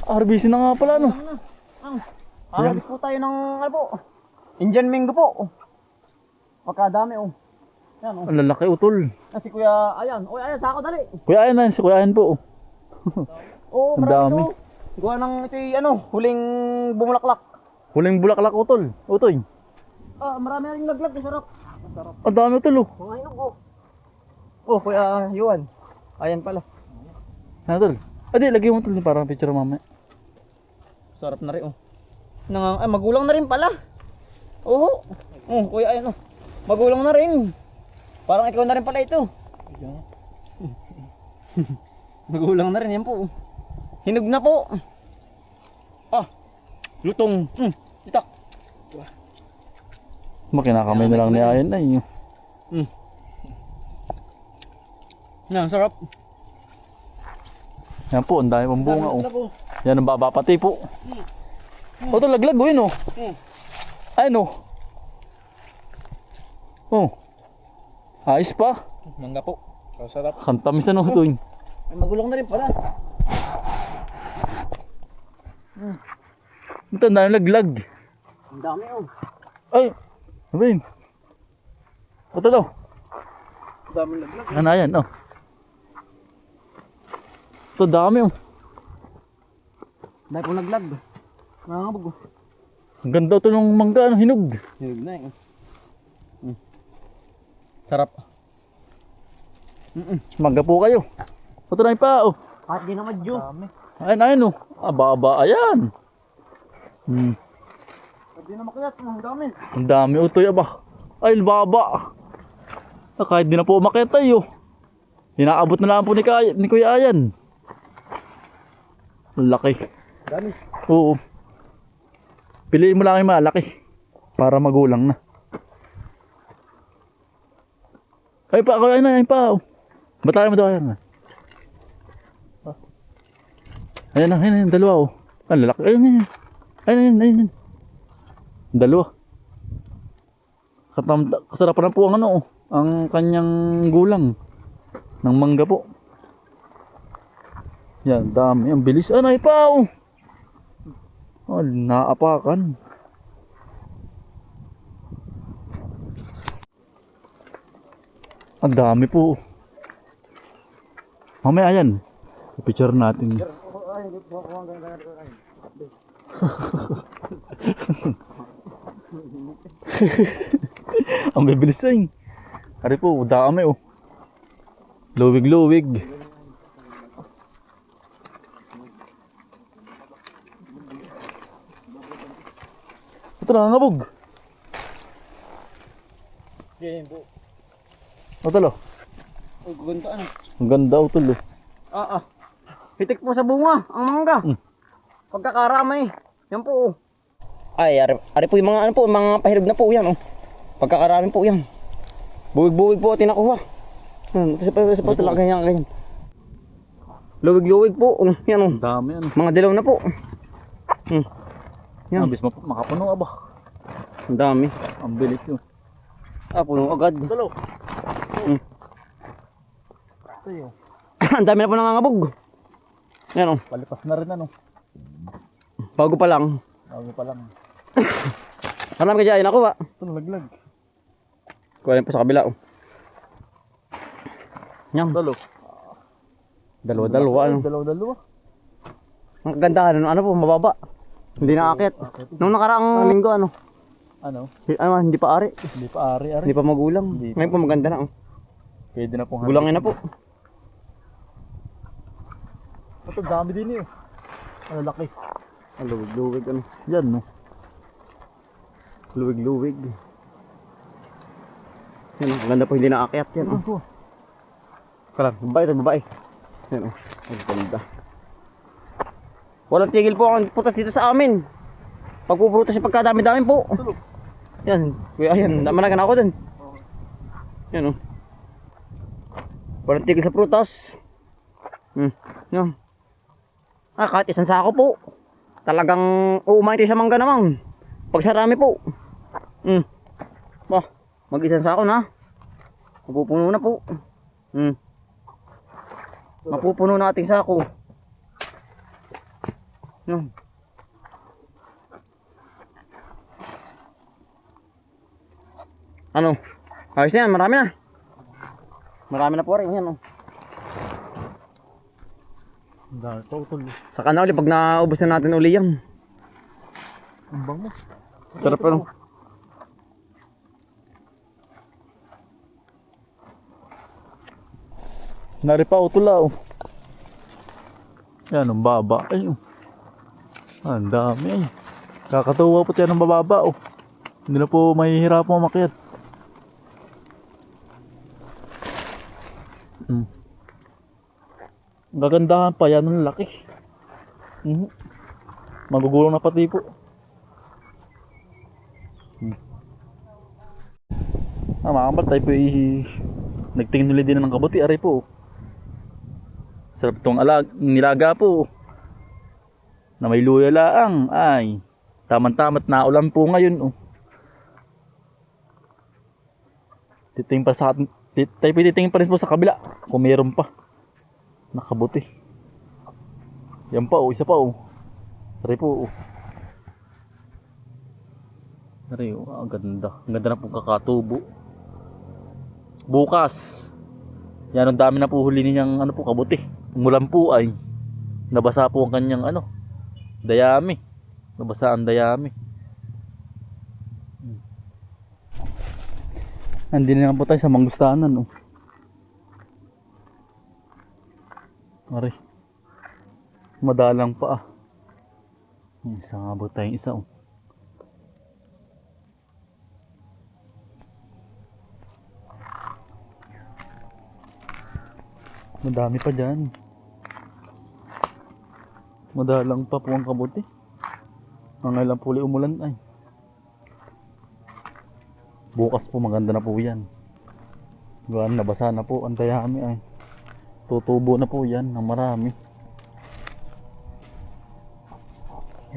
RBC na nga pala, no? Harvest po tayo ng, ano po, Indian mango po. Pagkadami, oh. Yan, oh. Ang lalaki, utol. Si Kuya, ayan. O, ayan, sako, dali. Kuya Ayan na, si Kuya Ayan po. Oo, Ang marami dami. to. Gawa ng ito ano, huling bumulaklak. Huling bulaklak, utol. Utoy. Marami na rin naglag, masarap. Masarap. Ang dami, utol, oh. Mga hinog, oh. Oh, Kuya Yuan. Ayan pala. Ano, utol? Adi, lagyan mo, utol, parang picture mamaya. Sarap na rin, oh. Magulang na rin pala. Oo. Oh, Kuya, ayan, oh. Magulang na rin. Parang ikaw na rin pala ito. Magulang na rin, yan po. Hinog na po. Lutong. Itak. Makinakamay na lang ni Ayan na, yun. Yan, sarap. Yan po, ang dami pang bunga, oh. Yan ang baba pati po. Utol, laglag, oh, yun, oh. Ayun, oh. Oh. Ayos pa. Mangga po. Sarap. Kantamis na, no, ito, yun. Ay, magulang na rin pala. Ito, ang dami laglag. Ang dami, oh. Ay, ano ba yun? Ito daw. Ang dami laglag. Ano yan, oh. Ito, dami, oh. Dahil po naglag. Nangangabog, oh. Ang ganda ito ng mangga, ano, hinog. Hinog na, eh. Sarap. Mangga po kayo. Ito na pa, oh. Kahit di na madyo. Ayun, ayun, oh. Baba, ayan. Kahit di na makilat, ang dami. Ang dami, utoy, aba. Ay, baba. Kahit di na po umakyat tayo. Inaabot na lang po ni Kuya Ayan. Ang laki. Dami. Oo. Piliin mo lang yung malaki. Para magulang na. Ay pa, ayun pa. Oh. Batayan mo daw, ayan. Ayan na, ayan, dalawa, oh. Ang lalaki, ayun. Ayun. Dalawa. Kasarapan na po ang ano, oh. Ang kanyang gulang. Ng mangga po. Yan, dami. Ang bilis. Ay pa, oh. Oh, naapakan. Ang dami po. Mamaya yan. I-picture natin. Ang bibilis ay. Ari po, dami, oh. Luwig-luwig. Ito na, nangabog. Yan po. Utol, oh. Uy, ganda ano. Ang ganda, utol, oh. Hitik po sa bunga, ang mangga. Pagkakaramay. Yan po, oh. Ay, ari po yung mga ano po, mga pahirog na po yan, oh. Pagkakarami po yan. Buwig-buwig po tinakuha. Ito sa po talaga ganyan. Luwig-luwig po, yan, oh. Ang dami, ano. Mga dilaw na po. Yan. Abis makapuno, aba. Ang dami. Ang bilis, oh. Puno agad. Utol, oh. Ito, oh. Ang dami na po nangangabog. Yan, oh. Palipas na rin, ano. Bago pa lang. Bago pa lang. Marami ka dyan, nakuha. Ito, nalaglag. Kuha po sa kabila, oh. Yan. Utol, oh. Dalawa-dalawa, ano. Dalawa-dalawa. Ang kagandahan, ano po, mababa. Hindi nakakit. Nung nakaraang linggo, ano. Ano? Hindi pa ari. Hindi pa ari. Hindi pa magulang. Hindi pa. Ngayon po maganda na, oh. Pwede na pong Gulangin na po. Ito, dami din, eh. Ang laki. Ang luwig-luwig, ano. Yan, no. Luwig-luwig. Yan, ang ganda po, hindi nakaakyat yan, oh. Ito. Kalang, babae. Yan, oh. Ang ganda. Walang tigil po ang putas dito sa amin. Pagpuprutas yung pagkadami-dami po. Yan, kuya, yan. Namanagan ako dun. Yan, oh. Walang tigil sa prutas. Yan. Kahit isang sako po. Talagang uumay tayo sa mangga naman. Pag sarami po. Mag-isang sako na. Mapupuno na po. Mapupuno na ating sako. Yan. Ano? Ayos na yan, marami na. Marami na po rin yan. Oh. Ang dami pa utol. Saka na ulit pag naubos na natin uli yan. Ang bango. Sarap pa no? Nari pa utol oh. Yan ang baba. Ay oh. Ang dami ay. Kakatuwa po yan ang bababa oh. Hindi na po mahihirapang umakyat. Gagandahan pa yan ang laki. Magugulong na pati po. Mga kambal tayo po nagtingin ulit din ng kabuti. Aray po. Sarap itong nilaga po. Na may luya laang. Ay. Taman-tamat na ulan po ngayon. Titingin pa sa atin. Tayo po titingin pa rin po sa kabila. Kung meron pa. Nakabuti. Yan pa isa pa Aray po Aray ang ganda. Ang ganda na pong kakatubo. Bukas. Yan ang dami na po huli niyang ano po kabuti. Umulan po ay nabasa po ang kanyang dayami. Nabasa ang dayami. Nandito na po tayo sa manggustanan Aray. Madalang pa Isa nga po tayong isa Madami pa dyan. Madalang pa po ang kabuti. Ang ilang puli umulan ay. Bukas po maganda na po yan. Gawan nabasa na po ang dayami ay. Tutubo na po yan ng marami.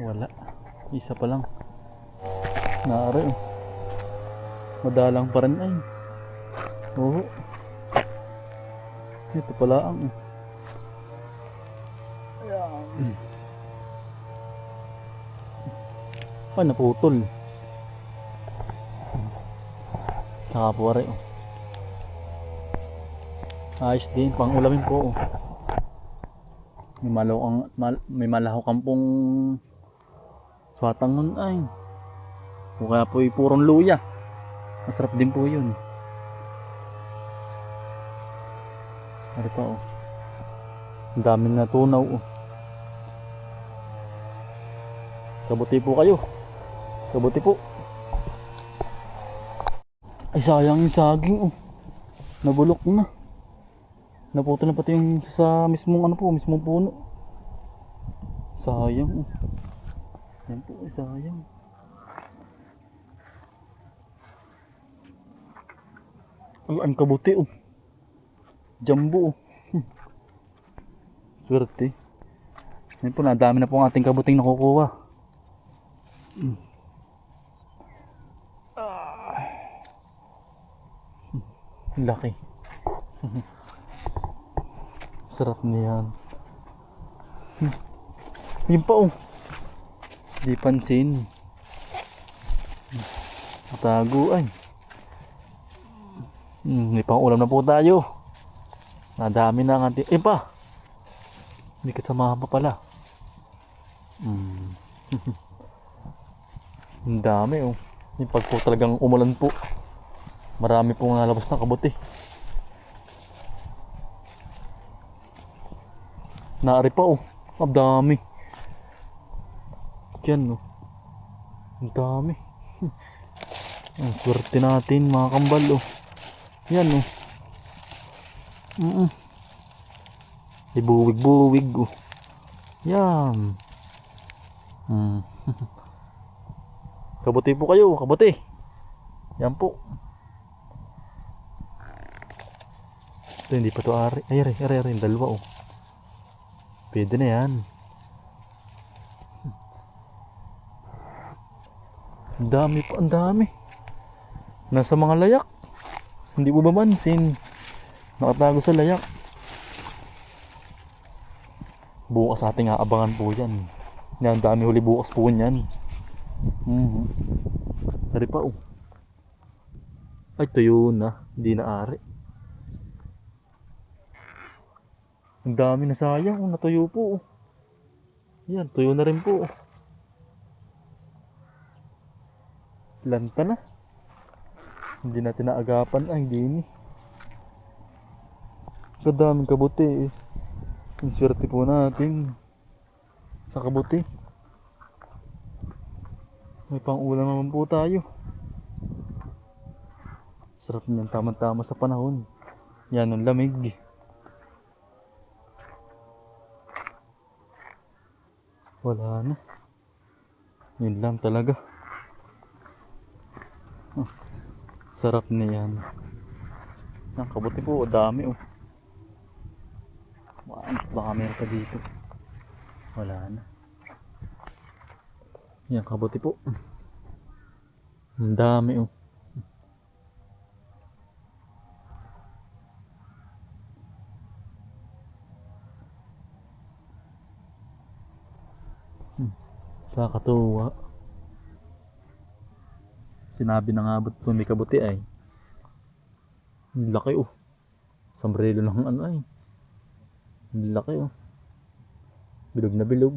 Wala. Isa pa lang. Naari Madalang pa rin ay. Oo. Ito pala ang Ayan. Ay naputol. Nakapuwari Ayos din, pang ulamin po May malahokang pong swatang nun ay. O kaya po purong luya. Masarap din po yun. Ano pa Ang daming natunaw Kabuti po kayo. Kabuti po. Ay sayang yung saging Nabulok na. Naputol na pati yung sa mismong mismong puno. Sayang Yan po, sayang. Ang kabuti Jumbo Swerte. Yan po, nadami na po ang ating kabuting nakukuha. Laki. Sarap niyan. Yun pa di pansin. Tago ay. May pang ulam na po tayo. Nadami na ang ating pa. May kasama pa pala. Ang dami yung pag po talagang umulan po, marami pong nalabas na kabuti. Naari pa ang dami. Yan ang dami. Ang swerte natin mga kambal Yan Ibuwig-buwig Yan. Kabuti po kayo, kabuti. Yan po. Ito hindi pa to ari. Ay, ari, dalawa Pwede na yan. Ang dami pa, ang dami. Nasa mga layak. Hindi mo ba mansin? Nakatago sa layak. Bukas ating aabangan po yan. Yan, dami huli bukas po niyan. Ari pa oh. Ay, tuyo na. Hindi na ari. Ang dami na sayang. Oh, natuyo po oh. Yan, tuyo na rin po oh. Lanta na. Hindi natin naagapan. Ay, hindi ni. Kadaming kabuti eh. Ang swerte po natin sa kabuti. May pang-ulam naman po tayo. Sarap niyan, tamang-tama sa panahon. Yan ang lamig. Wala na. Yun lang talaga. Sarap na yan. Ang kabuti po, dami oh. Baka meron pa dito. Wala na. Yan, kabuti po. Ang dami oh. Kakatuwa. Sinabi na nga ba't kung may kabuti ay. Ang laki oh. Sombrero ng ano ay. Ang laki oh. Bilog na bilog.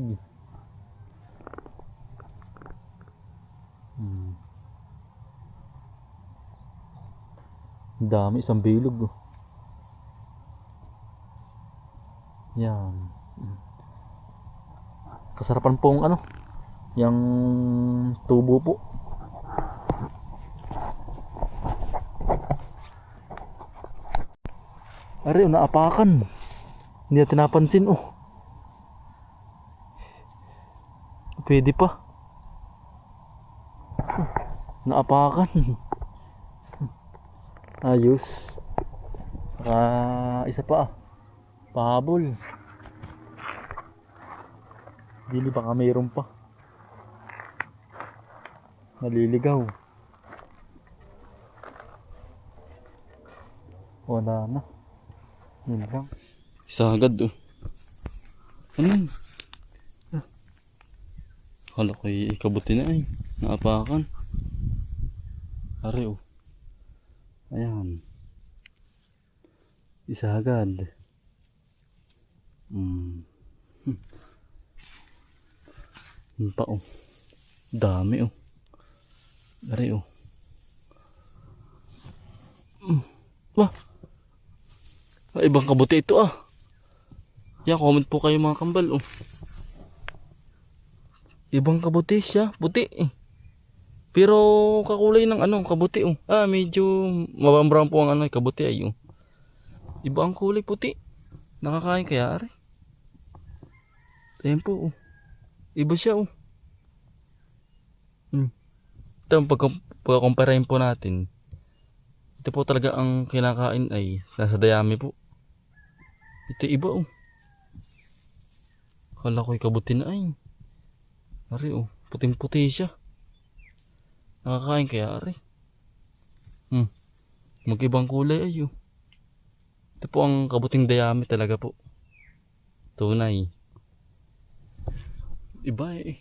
Ang dami, isang bilog oh. Yan. Kasarapan pong ano, yung tubo po. Ari, naapakan. Hindi natin napansin oh. Pwede pa. Naapakan. Ayos. Isa pa ah. Pahabol. Dili baka mayroon pa. Naliligaw. Wala na. Yun lang. Isa agad oh. Ano? Kala ko ikabuti na ay. Naapakan. Ari oh. Ayan. Isa agad. Yun pa oh. Dami oh. Ari oh. Wah. Ibang kabuti ito ah. Yan, comment po kayo mga kambal oh. Ibang kabuti siya, puti eh. Pero kakulay ng ano, kabuti oh. Medyo mabambram po ang ano, kabuti ay oh. Iba ang kulay puti. Nakakain kaya ari. Ayan po oh. Iba siya oh. Ito pagkumparahin po natin. Ito po talaga ang kinakain ay nasa dayami po. Ito iba oh. Kala ko'y kabuti na ay. Ari oh, puting puti siya. Nakakain kaya ari. Mag-ibang kulay ay oh. Ito po ang kabuting dayami talaga po. Tunay. Iba eh.